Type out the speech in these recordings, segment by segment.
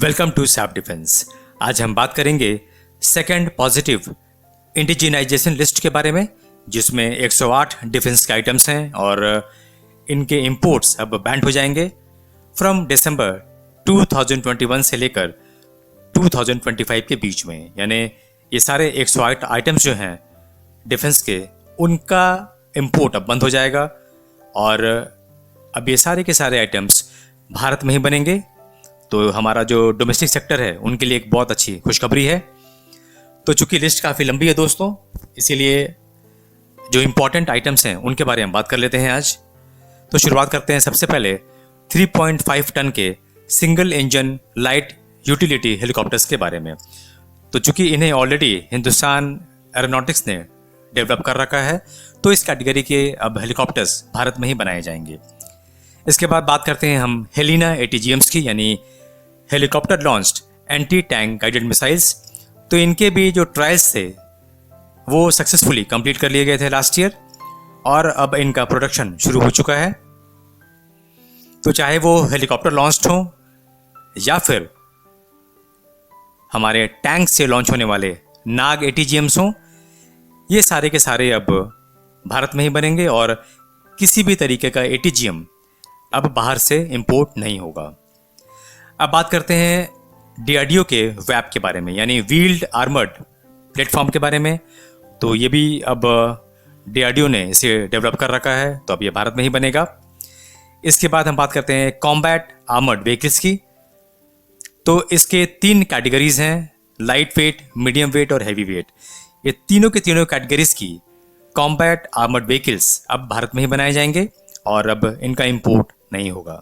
Welcome to SAP defence. आज हम बात करेंगे सेकंड पॉजिटिव इंडिजिनाइजेशन लिस्ट के बारे में, जिसमें 108 डिफेंस के आइटम्स हैं और इनके इंपोर्ट्स अब बैन हो जाएंगे फ्रॉम दिसंबर 2021 से लेकर 2025 के बीच में। यानी ये सारे 108 आइटम्स जो हैं डिफेंस के, उनका इंपोर्ट अब बंद हो जाएगा और अब ये सारे के सारे आइटम्स भारत में ही बनेंगे। तो हमारा जो डोमेस्टिक सेक्टर है उनके लिए एक बहुत अच्छी खुशखबरी है। तो चूंकि लिस्ट काफ़ी लंबी है दोस्तों, इसीलिए जो इम्पोर्टेंट आइटम्स हैं उनके बारे में बात कर लेते हैं आज। तो शुरुआत करते हैं सबसे पहले 3.5 टन के single engine light utility helicopters के बारे में। तो चूंकि इन्हें ऑलरेडी हिंदुस्तान एरोनॉटिक्स ने डेवलप कर रखा है, तो इस कैटेगरी के अब हेलीकॉप्टर्स भारत में ही बनाए जाएंगे। इसके बाद बात करते हैं हम हेलिना ATGMs की, यानी helicopter launched anti tank guided missiles. तो इनके भी जो ट्रायल्स थे वो सक्सेसफुली कंप्लीट कर लिए गए थे लास्ट ईयर और अब इनका प्रोडक्शन शुरू हो चुका है। तो चाहे वो हेलीकॉप्टर लॉन्च्ड हो या फिर हमारे टैंक से लॉन्च होने वाले नाग ATGMs हों, ये सारे के सारे अब भारत में ही बनेंगे और किसी भी तरीके का ATGM अब बाहर से इंपोर्ट नहीं होगा। अब बात करते हैं DRDO के वैप के बारे में, यानी व्हील्ड आर्मर्ड प्लेटफॉर्म के बारे में। तो ये भी अब DRDO ने इसे डेवलप कर रखा है, तो अब ये भारत में ही बनेगा। इसके बाद हम बात करते हैं कॉम्बैट आर्मर्ड व्हीकल्स की। तो इसके 3 कैटेगरीज हैं, लाइट वेट, मीडियम वेट और हैवी वेट। ये तीनों के तीनों कैटेगरीज की कॉम्बैट आर्मर्ड व्हीकल्स अब भारत में ही बनाए जाएंगे और अब इनका इंपोर्ट नहीं होगा।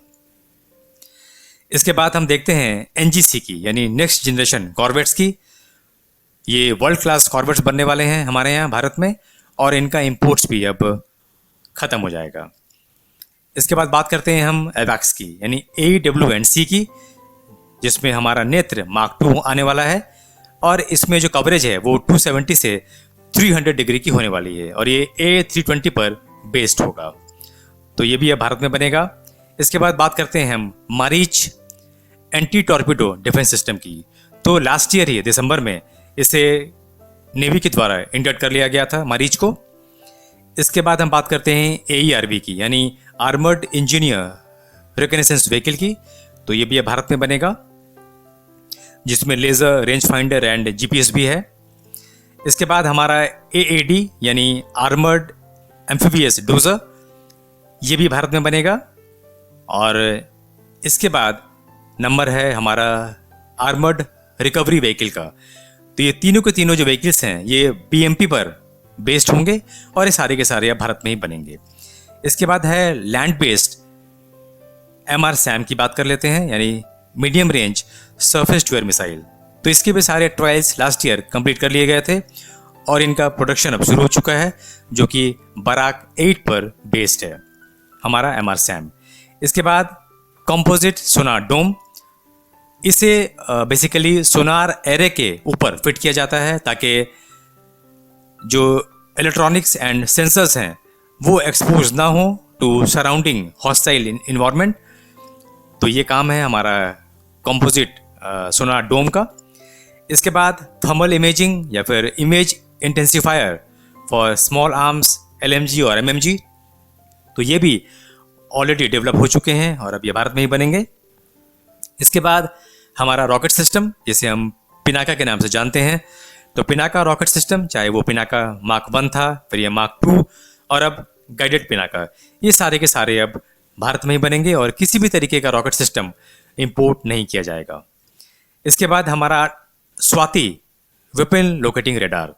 इसके बाद हम देखते हैं NGC की, यानी नेक्स्ट जनरेशन कॉर्वेट्स की। ये वर्ल्ड क्लास कॉर्वेट्स बनने वाले हैं हमारे यहाँ भारत में और इनका इंपोर्ट्स भी अब ख़त्म हो जाएगा। इसके बाद बात करते हैं हम एवैक्स की, यानी AWNC की, जिसमें हमारा नेत्र मार्क 2 आने वाला है और इसमें जो कवरेज है वो 270 से 300 डिग्री की होने वाली है और ये A320 पर बेस्ड होगा। तो ये भी अब भारत में बनेगा। इसके बाद बात करते हैं हम Marich anti torpedo defence system की। तो लास्ट ईयर ही दिसंबर में इसे नेवी के द्वारा इंडक्ट कर लिया गया था, मारीच को। इसके बाद हम बात करते हैं AERV की, यानी आर्मर्ड इंजीनियर रिकनेसेंस व्हीकल की। तो ये भी अब भारत में बनेगा, जिसमें laser, range finder and GPS भी है। इसके बाद हमारा AAD यानी आर्मर्ड एम्फीबियस डोजर, ये भी भारत में बनेगा। और इसके बाद नंबर है हमारा आर्मर्ड रिकवरी व्हीकल का। तो ये तीनों के तीनों जो व्हीकल्स हैं ये BMP पर बेस्ड होंगे और ये सारे के सारे अब भारत में ही बनेंगे। इसके बाद है लैंड बेस्ड MRSAM की बात कर लेते हैं, यानी medium range surface to air missile. तो इसके भी सारे ट्रायल्स लास्ट ईयर कंप्लीट कर लिए गए थे और इनका प्रोडक्शन अब शुरू हो चुका है, जो कि बराक 8 पर बेस्ड है हमारा MRSAM। इसके बाद कंपोजिट सोनार डोम, इसे बेसिकली सोनार एरे के ऊपर फिट किया जाता है ताकि जो इलेक्ट्रॉनिक्स एंड सेंसर्स हैं वो एक्सपोज ना हो टू सराउंडिंग हॉस्टाइल इन्वायरमेंट। तो ये काम है हमारा कंपोजिट सोनार डोम का। इसके बाद थर्मल इमेजिंग या फिर image intensifier for small arms, LMG और MMG। तो ये भी ऑलरेडी डेवलप हो चुके हैं और अब ये भारत में ही बनेंगे। इसके बाद हमारा रॉकेट सिस्टम, जिसे हम पिनाका के नाम से जानते हैं। तो पिनाका रॉकेट सिस्टम, चाहे वो पिनाका मार्क 1 था, फिर ये मार्क 2 और अब गाइडेड पिनाका, ये सारे के सारे अब भारत में ही बनेंगे और किसी भी तरीके का रॉकेट सिस्टम इंपोर्ट नहीं किया जाएगा। इसके बाद हमारा स्वाति वेपन लोकेटिंग रेडार,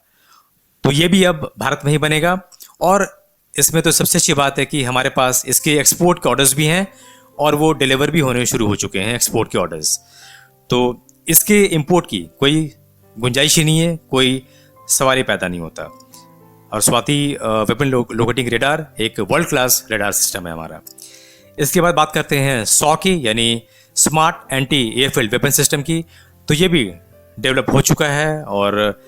तो ये भी अब भारत में ही बनेगा और इसमें तो सबसे अच्छी बात है कि हमारे पास इसके एक्सपोर्ट के ऑर्डर्स भी हैं और वो डिलीवर भी होने शुरू हो चुके हैं, एक्सपोर्ट के ऑर्डर्स। तो इसके इंपोर्ट की कोई गुंजाइश ही नहीं है, कोई सवाल ही पैदा नहीं होता। और स्वाति वेपन लोकेटिंग रेडार एक वर्ल्ड क्लास रेडार सिस्टम है हमारा। इसके बाद बात करते हैं सॉ की, यानी smart anti airfield weapon system की। तो ये भी डेवलप हो चुका है और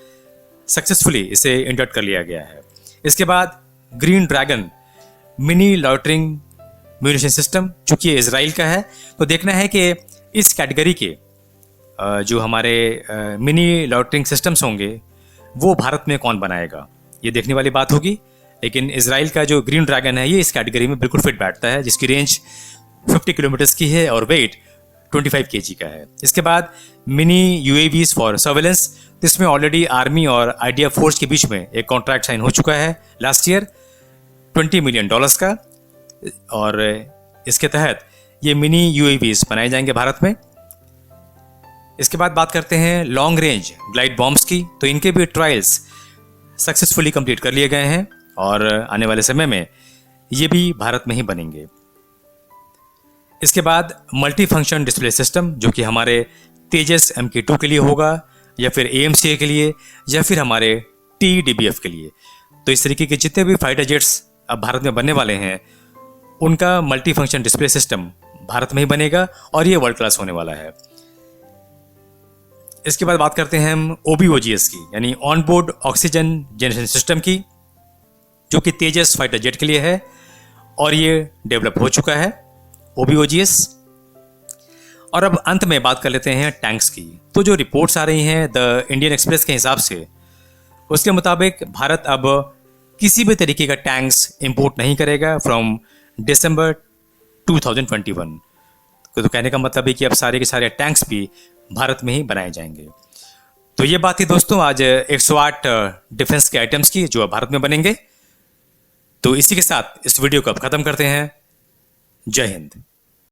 सक्सेसफुली इसे इंडक्ट कर लिया गया है। इसके बाद green dragon mini lautering munition system, चूंकि ये इजराइल का है, तो देखना है कि इस कैटेगरी के जो हमारे मिनी लॉटरिंग सिस्टम्स होंगे वो भारत में कौन बनाएगा, ये देखने वाली बात होगी। लेकिन इसराइल का जो ग्रीन ड्रैगन है ये इस कैटेगरी में बिल्कुल फिट बैठता है, जिसकी रेंज 50 किलोमीटर्स की है और वेट 25 केजी का है। इसके बाद मिनी यूएवीज फॉर सर्वेलेंस, तो इसमें ऑलरेडी आर्मी और आइडिया फोर्स के बीच में एक कॉन्ट्रैक्ट साइन हो चुका है लास्ट ईयर $20 मिलियन का, और इसके तहत ये मिनी यूएवीज बनाए जाएंगे भारत में। इसके बाद बात करते हैं लॉन्ग रेंज ग्लाइड बॉम्ब्स की, तो इनके भी ट्रायल्स सक्सेसफुली कंप्लीट कर लिए गए हैं और आने वाले समय में ये भी भारत में ही बनेंगे। इसके बाद मल्टी फंक्शन डिस्प्ले सिस्टम, जो कि हमारे तेजस MK2 के लिए होगा, या फिर AMCA के लिए, या फिर हमारे TDBF के लिए। तो इस तरीके के जितने भी फाइटर जेट्स अब भारत में बनने वाले हैं उनका multi function display system Bharat में ही बनेगा और ये वर्ल्ड क्लास होने वाला है। इसके बाद बात करते हैं हम OBOGS की, यानी on board oxygen generation system की, जो कि तेजस फाइटर जेट के लिए है और ये डेवलप हो चुका है OBOGS। और अब अंत में बात कर लेते हैं टैंक्स की। तो जो रिपोर्ट्स आ रही हैं द इंडियन एक्सप्रेस के हिसाब से, उसके मुताबिक भारत अब किसी भी तरीके का टैंक्स इंपोर्ट नहीं करेगा फ्रॉम दिसंबर 2021। तो कहने का मतलब है कि अब सारे के सारे टैंक्स भी भारत में ही बनाए जाएंगे। तो ये बात थी दोस्तों आज 108 डिफेंस के आइटम्स की जो अब भारत में बनेंगे। तो इसी के साथ इस वीडियो को अब खत्म करते हैं। जय हिंद।